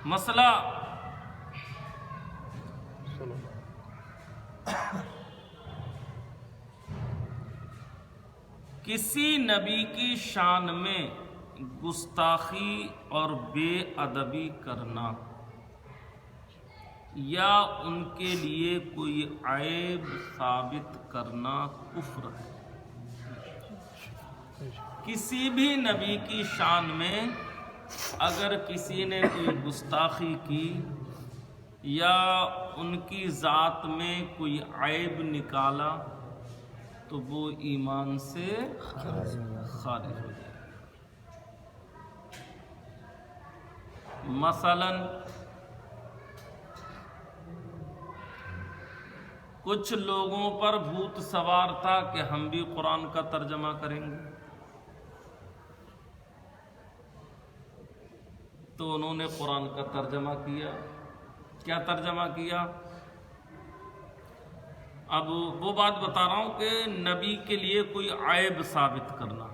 مسئلہ کسی نبی کی شان میں گستاخی اور بے ادبی کرنا یا ان کے لیے کوئی عیب ثابت کرنا کفر ہے۔ کسی بھی نبی کی شان میں اگر کسی نے کوئی گستاخی کی یا ان کی ذات میں کوئی عیب نکالا تو وہ ایمان سے خارج ہو جائے۔ مثلاً کچھ لوگوں پر بھوت سوار تھا کہ ہم بھی قرآن کا ترجمہ کریں گے، تو انہوں نے قرآن کا ترجمہ کیا۔ کیا ترجمہ کیا؟ اب وہ بات بتا رہا ہوں کہ نبی کے لیے کوئی عیب ثابت کرنا۔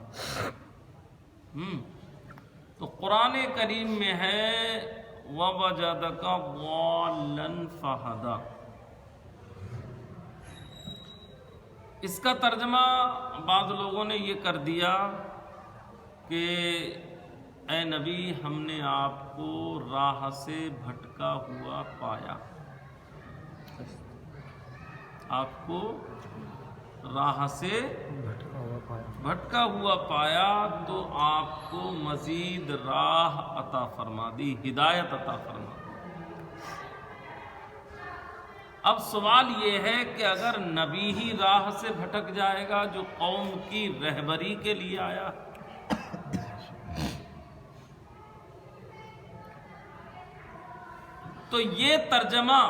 تو قرآن کریم میں ہے وَوَجَدَكَ ضَالًّا فَهَدَىٰ، اس کا ترجمہ بعض لوگوں نے یہ کر دیا کہ اے نبی ہم نے آپ کو راہ سے بھٹکا ہوا پایا، آپ کو راہ سے بھٹکا ہوا پایا تو آپ کو مزید راہ عطا فرما دی، ہدایت عطا فرما دی۔ اب سوال یہ ہے کہ اگر نبی ہی راہ سے بھٹک جائے گا جو قوم کی رہبری کے لیے آیا، تو یہ ترجمہ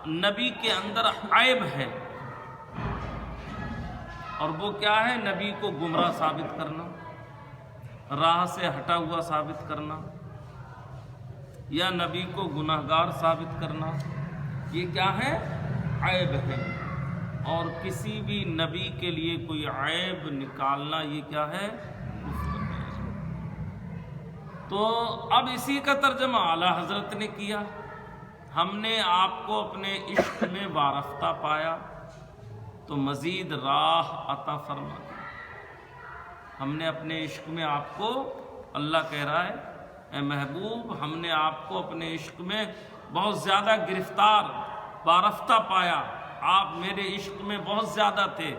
نبی کے اندر عیب ہے، اور وہ کیا ہے؟ نبی کو گمراہ ثابت کرنا، راہ سے ہٹا ہوا ثابت کرنا، یا نبی کو گناہگار ثابت کرنا، یہ کیا ہے؟ عیب ہے۔ اور کسی بھی نبی کے لیے کوئی عیب نکالنا یہ کیا ہے؟ کفر ہے۔ تو اب اسی کا ترجمہ اعلیٰ حضرت نے کیا، ہم نے آپ کو اپنے عشق میں وارفتہ پایا تو مزید راہ عطا فرما دی۔ ہم نے اپنے عشق میں آپ کو، اللہ کہہ رہا ہے اے محبوب ہم نے آپ کو اپنے عشق میں بہت زیادہ گرفتار وارفتہ پایا، آپ میرے عشق میں بہت زیادہ تھے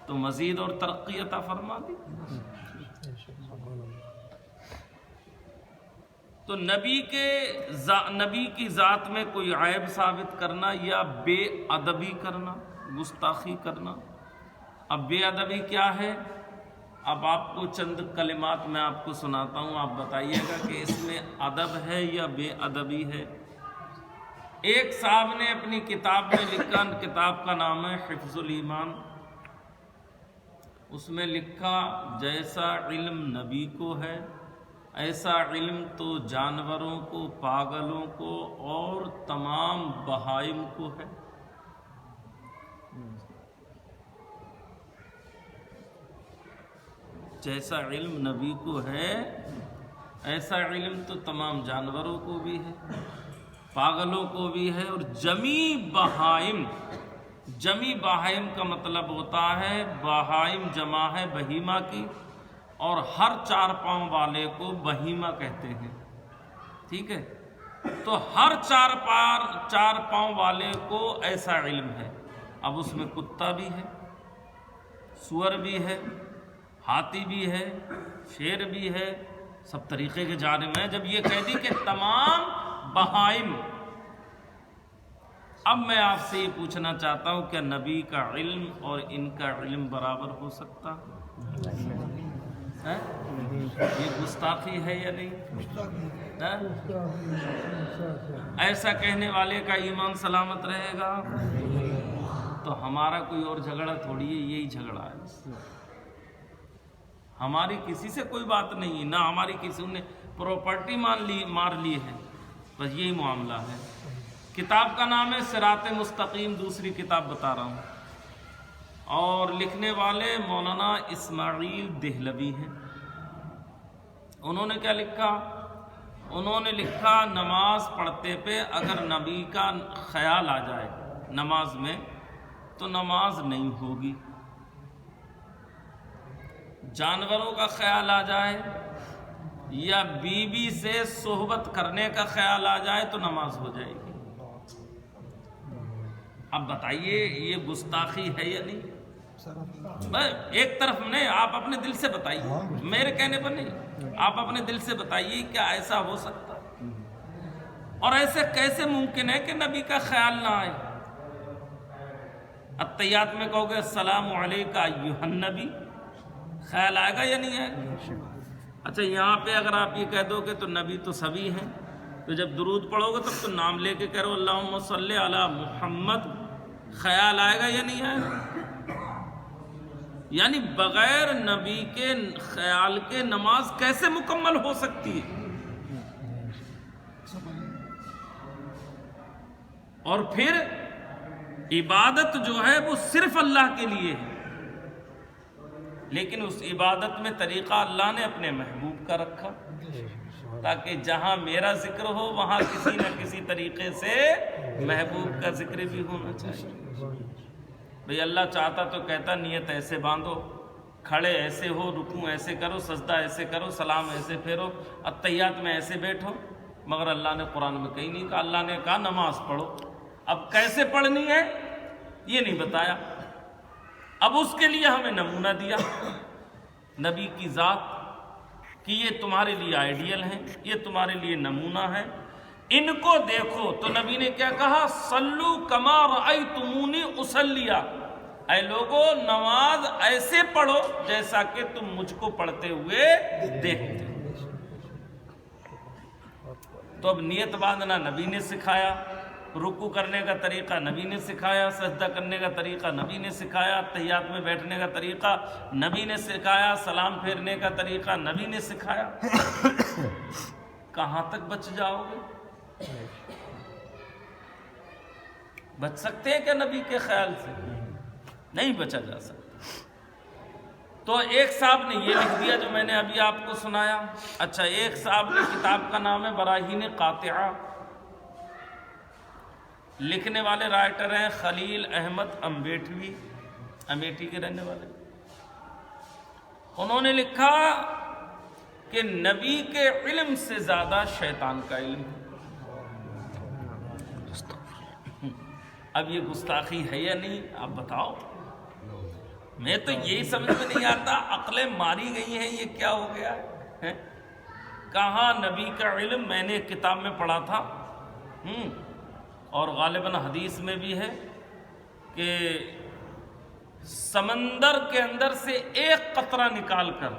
تو مزید اور ترقی عطا فرما دی۔ تو نبی کی ذات میں کوئی عیب ثابت کرنا یا بے ادبی کرنا، گستاخی کرنا۔ اب بے ادبی کیا ہے؟ اب آپ کو چند کلمات میں آپ کو سناتا ہوں، آپ بتائیے گا کہ اس میں ادب ہے یا بے ادبی ہے۔ ایک صاحب نے اپنی کتاب میں لکھا، کتاب کا نام ہے حفظ الایمان، اس میں لکھا جیسا علم نبی کو ہے ایسا علم تو جانوروں کو، پاگلوں کو اور تمام بہائم کو ہے۔ جیسا علم نبی کو ہے ایسا علم تو تمام جانوروں کو بھی ہے، پاگلوں کو بھی ہے، اور جمی بہائم۔ جمی بہائم کا مطلب ہوتا ہے، بہائم جمع ہے بہیمہ کی، اور ہر چار پاؤں والے کو بہیمہ کہتے ہیں، ٹھیک ہے؟ تو ہر چار پاؤں والے کو ایسا علم ہے۔ اب اس میں کتا بھی ہے، سور بھی ہے، ہاتھی بھی ہے، شیر بھی ہے، سب طریقے کے جانور ہیں۔ جب یہ کہہ دی کہ تمام بہائم، اب میں آپ سے یہ پوچھنا چاہتا ہوں کہ نبی کا علم اور ان کا علم برابر ہو سکتا ہے؟ یہ گستاخی ہے یا نہیں؟ ایسا کہنے والے کا ایمان سلامت رہے گا؟ تو ہمارا کوئی اور جھگڑا تھوڑی ہے، یہی جھگڑا ہے۔ ہماری کسی سے کوئی بات نہیں ہے، نہ ہماری کسی نے پراپرٹی مار لی ہے، بس یہی معاملہ ہے۔ کتاب کا نام ہے صراط مستقیم، دوسری کتاب بتا رہا ہوں، اور لکھنے والے مولانا اسماعیل دہلوی ہیں۔ انہوں نے کیا لکھا؟ انہوں نے لکھا نماز پڑھتے پہ اگر نبی کا خیال آ جائے نماز میں تو نماز نہیں ہوگی، جانوروں کا خیال آ جائے یا بیوی سے صحبت کرنے کا خیال آ جائے تو نماز ہو جائے گی۔ اب بتائیے یہ گستاخی ہے یا نہیں؟ ایک طرف نہیں، آپ اپنے دل سے بتائیے، میرے کہنے پر نہیں، آپ اپنے دل سے بتائیے کیا ایسا ہو سکتا ہے؟ اور ایسے کیسے ممکن ہے کہ نبی کا خیال نہ آئے؟ اتحیات میں کہو گے السلام علیکہ ایھا النبی، خیال آئے گا یا نہیں آئے گا؟ اچھا یہاں پہ اگر آپ یہ کہہ دو گے تو نبی تو سبھی ہیں، تو جب درود پڑھو گے تب تو نام لے کے کہہ رہو اللہم صلی علی محمد، خیال آئے گا یا نہیں آئے گا؟ یعنی بغیر نبی کے خیال کے نماز کیسے مکمل ہو سکتی ہے؟ اور پھر عبادت جو ہے وہ صرف اللہ کے لیے ہے، لیکن اس عبادت میں طریقہ اللہ نے اپنے محبوب کا رکھا تاکہ جہاں میرا ذکر ہو وہاں کسی نہ کسی طریقے سے محبوب کا ذکر بھی ہونا چاہیے۔ بھئی اللہ چاہتا تو کہتا نیت ایسے باندھو، کھڑے ایسے ہو، رکوع ایسے کرو، سجدہ ایسے کرو، سلام ایسے پھیرو، اتحیات میں ایسے بیٹھو، مگر اللہ نے قرآن میں کہیں نہیں کہا، اللہ نے کہا نماز پڑھو۔ اب کیسے پڑھنی ہے یہ نہیں بتایا، اب اس کے لیے ہمیں نمونہ دیا نبی کی ذات کہ یہ تمہارے لیے آئیڈیل ہیں، یہ تمہارے لیے نمونہ ہے، ان کو دیکھو۔ تو نبی نے کیا کہا؟ صلو کما رأیتمونی اصلی، اے لوگو نماز ایسے پڑھو جیسا کہ تم مجھ کو پڑھتے ہوئے دیکھتے۔ تو اب نیت باندھنا نبی نے سکھایا، رکوع کرنے کا طریقہ نبی نے سکھایا، سجدہ کرنے کا طریقہ نبی نے سکھایا، تحیات میں بیٹھنے کا طریقہ نبی نے سکھایا، سلام پھیرنے کا طریقہ نبی نے سکھایا۔ کہاں تک بچ جاؤ گے؟ بچ سکتے ہیں کیا نبی کے خیال سے؟ نہیں بچا جا سکتا۔ تو ایک صاحب نے یہ لکھ دیا جو میں نے ابھی آپ کو سنایا۔ اچھا ایک صاحب نے کتاب کا نام ہے براہین قاطعہ، لکھنے والے رائٹر ہیں خلیل احمد امبیٹوی، امیٹھی کے رہنے والے۔ انہوں نے لکھا کہ نبی کے علم سے زیادہ شیطان کا علم ہے۔ اب یہ گستاخی ہے یا نہیں آپ بتاؤ؟ میں تو یہی سمجھ میں نہیں آتا، عقلیں ماری گئی ہیں، یہ کیا ہو گیا ہے؟ کہاں نبی کا علم؟ میں نے کتاب میں پڑھا تھا اور غالباً حدیث میں بھی ہے کہ سمندر کے اندر سے ایک قطرہ نکال کر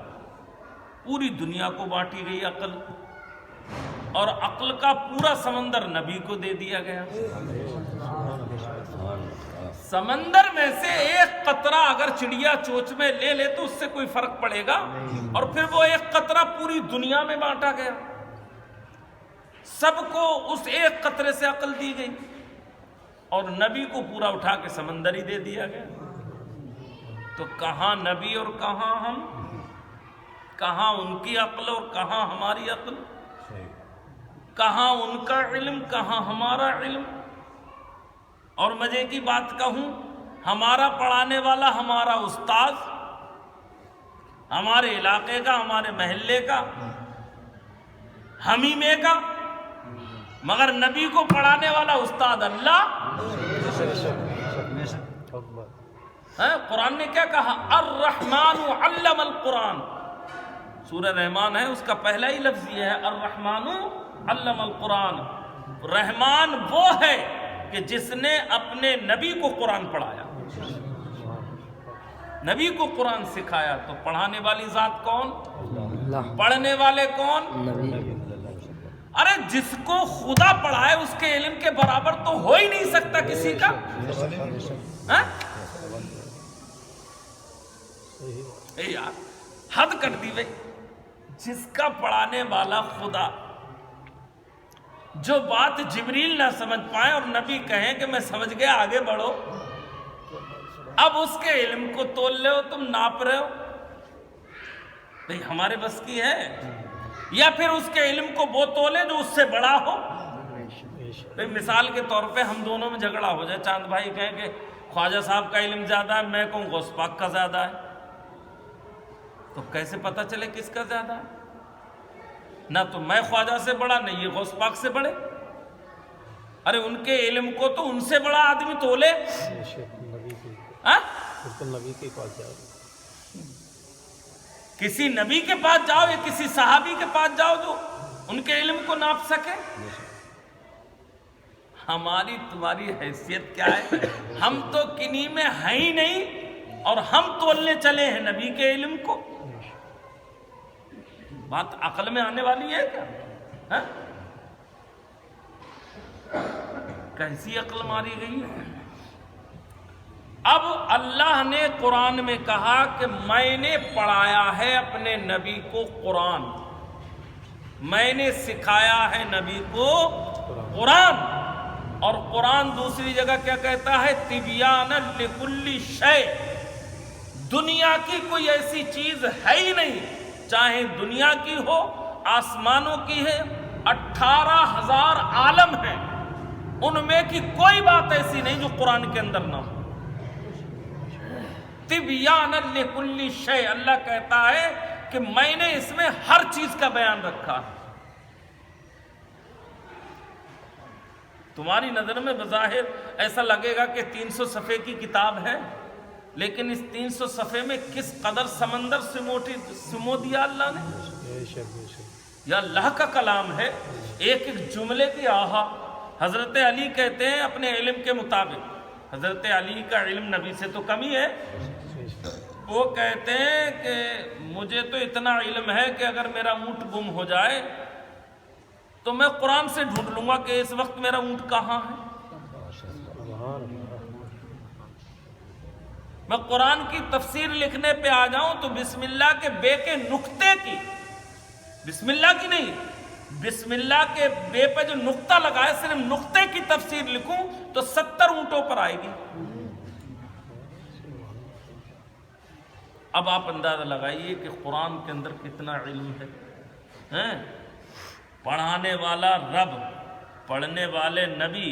پوری دنیا کو بانٹی گئی عقل، اور عقل کا پورا سمندر نبی کو دے دیا گیا۔ سمندر میں سے ایک قطرہ اگر چڑیا چوچ میں لے لے تو اس سے کوئی فرق پڑے گا؟ اور پھر وہ ایک قطرہ پوری دنیا میں بانٹا گیا، سب کو اس ایک قطرے سے عقل دی گئی، اور نبی کو پورا اٹھا کے سمندر ہی دے دیا گیا۔ تو کہاں نبی اور کہاں ہم؟ کہاں ان کی عقل اور کہاں ہماری عقل؟ کہاں ان کا علم کہاں ہمارا علم؟ اور مزے کی بات کہوں، ہمارا پڑھانے والا ہمارا استاد، ہمارے علاقے کا، ہمارے محلے کا، حمیمے کا، مگر نبی کو پڑھانے والا استاد اللہ۔ قرآن نے کیا کہا؟ الرحمن علم القرآن، سورہ رحمان ہے، اس کا پہلا ہی لفظ یہ ہے الرحمن علم القرآن۔ رحمان وہ ہے کہ جس نے اپنے نبی کو قرآن پڑھایا، نبی کو قرآن سکھایا۔ تو پڑھانے والی ذات کون؟ پڑھنے والے کون؟ ارے جس کو خدا پڑھائے اس کے علم کے برابر تو ہو ہی نہیں سکتا کسی کا۔ اے یار حد کر دی بھائی، جس کا پڑھانے والا خدا، جو بات جبریل نہ سمجھ پائے اور نبی کہیں کہ میں سمجھ گیا آگے بڑھو، اب اس کے علم کو تول رہے ہو، تم ناپ رہے ہو۔ بھئی ہمارے بس کی ہے؟ یا پھر اس کے علم کو وہ تولے جو اس سے بڑا ہو. مثال کے طور پہ ہم دونوں میں جھگڑا ہو جائے, چاند بھائی کہیں کہ خواجہ صاحب کا علم زیادہ ہے, میں کہوں غوث پاک کا زیادہ ہے, تو کیسے پتہ چلے کس کا زیادہ ہے؟ نہ تو میں خواجہ سے بڑا, نہ یہ غوث پاک سے بڑے. ارے ان کے علم کو تو ان سے بڑا آدمی تولے. کسی نبی کے پاس جاؤ یا کسی صحابی کے پاس جاؤ جو ان کے علم کو ناپ سکے. ہماری تمہاری حیثیت کیا ہے؟ ہم تو کنی میں ہیں ہی نہیں اور ہم تولنے چلے ہیں نبی کے علم کو. بات عقل میں آنے والی ہے کیا؟ کیسی عقل ماری گئی ہے؟ اب اللہ نے قرآن میں کہا کہ میں نے پڑھایا ہے اپنے نبی کو قرآن, میں نے سکھایا ہے نبی کو قرآن. اور قرآن دوسری جگہ کیا کہتا ہے؟ تبیان لکل شیء. دنیا کی کوئی ایسی چیز ہے ہی نہیں, چاہے دنیا کی ہو, آسمانوں کی ہے, 18,000 عالم ہیں, ان میں کی کوئی بات ایسی نہیں جو قرآن کے اندر نہ ہو. تبیان لکل شیء. اللہ کہتا ہے کہ میں نے اس میں ہر چیز کا بیان رکھا. تمہاری نظر میں بظاہر ایسا لگے گا کہ 300 صفحے کی کتاب ہے, لیکن اس 300 صفحے میں کس قدر سمندر سمو دیا اللہ نے. یہ اللہ کا کلام ہے, ایک ایک جملے کی آہا. حضرت علی کہتے ہیں اپنے علم کے مطابق, حضرت علی کا علم نبی سے تو کم ہی ہے, وہ کہتے ہیں کہ مجھے تو اتنا علم ہے کہ اگر میرا اونٹ گم ہو جائے تو میں قرآن سے ڈھونڈ لوں گا کہ اس وقت میرا اونٹ کہاں ہے. میں قرآن کی تفسیر لکھنے پہ آ جاؤں تو بسم اللہ کے بے کے نقطے کی, بسم اللہ کی نہیں, بسم اللہ کے بے پہ جو نقطہ لگا ہے صرف نقطے کی تفسیر لکھوں تو 70 اونٹوں پر آئے گی. اب آپ اندازہ لگائیے کہ قرآن کے اندر کتنا علم ہے. پڑھانے والا رب, پڑھنے والے نبی.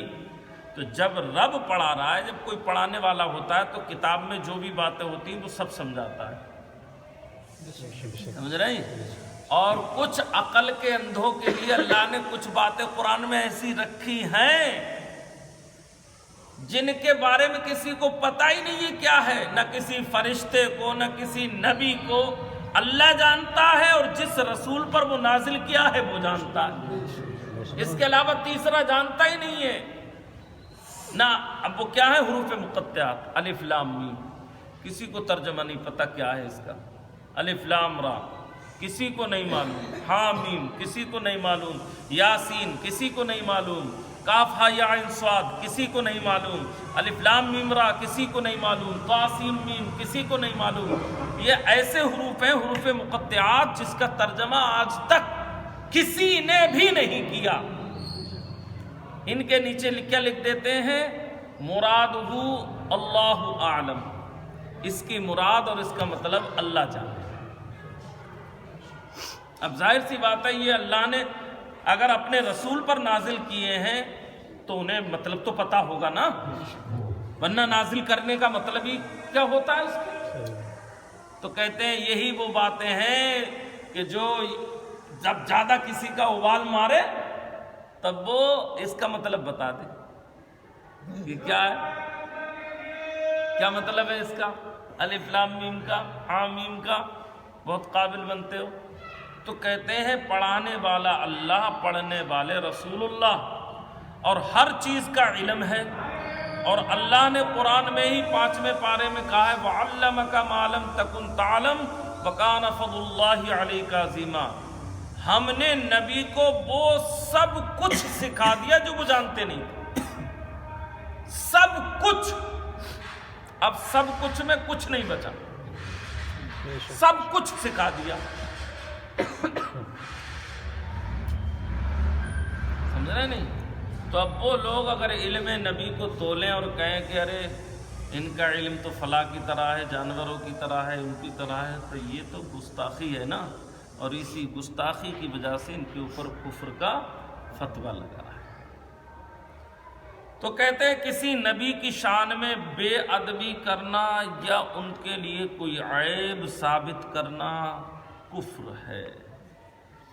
تو جب رب پڑھا رہا ہے, جب کوئی پڑھانے والا ہوتا ہے تو کتاب میں جو بھی باتیں ہوتی ہیں وہ سب سمجھاتا ہے, سمجھ رہے ہیں. اور کچھ عقل کے اندھوں کے لیے اللہ نے کچھ باتیں قرآن میں ایسی رکھی ہیں جن کے بارے میں کسی کو پتہ ہی نہیں ہے کیا ہے, نہ کسی فرشتے کو نہ کسی نبی کو. اللہ جانتا ہے اور جس رسول پر وہ نازل کیا ہے وہ جانتا ہے, اس کے علاوہ تیسرا جانتا ہی نہیں ہے نہ. اب وہ کیا ہے؟ حروف مقطعات, الف لام میم. کسی کو ترجمہ نہیں پتہ کیا ہے اس کا. الف لام را کسی کو نہیں معلوم, حامیم کسی کو نہیں معلوم, یاسین کسی کو نہیں معلوم, کاف ہا یا عین صاد کسی کو نہیں معلوم, الف لام میم را کسی کو نہیں معلوم, طاسین میم کسی کو نہیں معلوم. یہ ایسے حروف ہیں, حروف مقطعات, جس کا ترجمہ آج تک کسی نے بھی نہیں کیا. ان کے نیچے کیا لکھ دیتے ہیں؟ مرادہ اللہ اعلم. اس کی مراد اور اس کا مطلب اللہ جانے. اب ظاہر سی بات ہے, یہ اللہ نے اگر اپنے رسول پر نازل کیے ہیں تو انہیں مطلب تو پتہ ہوگا نا, ورنہ نازل کرنے کا مطلب ہی کیا ہوتا ہے اس کا. تو کہتے ہیں یہ وہ باتیں ہیں کہ جو جب زیادہ کسی کا ابال مارے تب وہ اس کا مطلب بتا دے. یہ کیا ہے, کیا مطلب ہے اس کا؟ الف لام میم کا, حامیم کا. بہت قابل بنتے ہو. تو کہتے ہیں پڑھانے والا اللہ, پڑھنے والے رسول اللہ, اور ہر چیز کا علم ہے. اور اللہ نے قرآن میں ہی 5ویں پارے میں کہا ہے وَعَلَّمَكَ مَا لَمْ تَكُنْ تَعْلَمْ وَكَانَ فَضْلُ اللَّهِ عَلَيْكَ عَظِيمًا. ہم نے نبی کو وہ سب کچھ سکھا دیا جو وہ جانتے نہیں تھے, سب کچھ. اب سب کچھ میں کچھ نہیں بچا, سب کچھ سکھا دیا. سمجھ رہے نہیں؟ تو اب وہ لوگ اگر علم نبی کو تولیں اور کہیں کہ ارے ان کا علم تو فلاں کی طرح ہے, جانوروں کی طرح ہے, ان کی طرح ہے, تو یہ تو گستاخی ہے نا. اور اسی گستاخی کی وجہ سے ان کے اوپر کفر کا فتویٰ لگا ہے۔ تو کہتے ہیں کسی نبی کی شان میں بے ادبی کرنا یا ان کے لیے کوئی عیب ثابت کرنا کفر ہے۔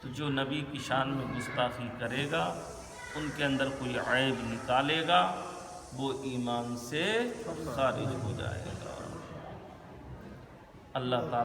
تو جو نبی کی شان میں گستاخی کرے گا، ان کے اندر کوئی عیب نکالے گا، وہ ایمان سے خارج ہو جائے گا۔ اللہ تعالیٰ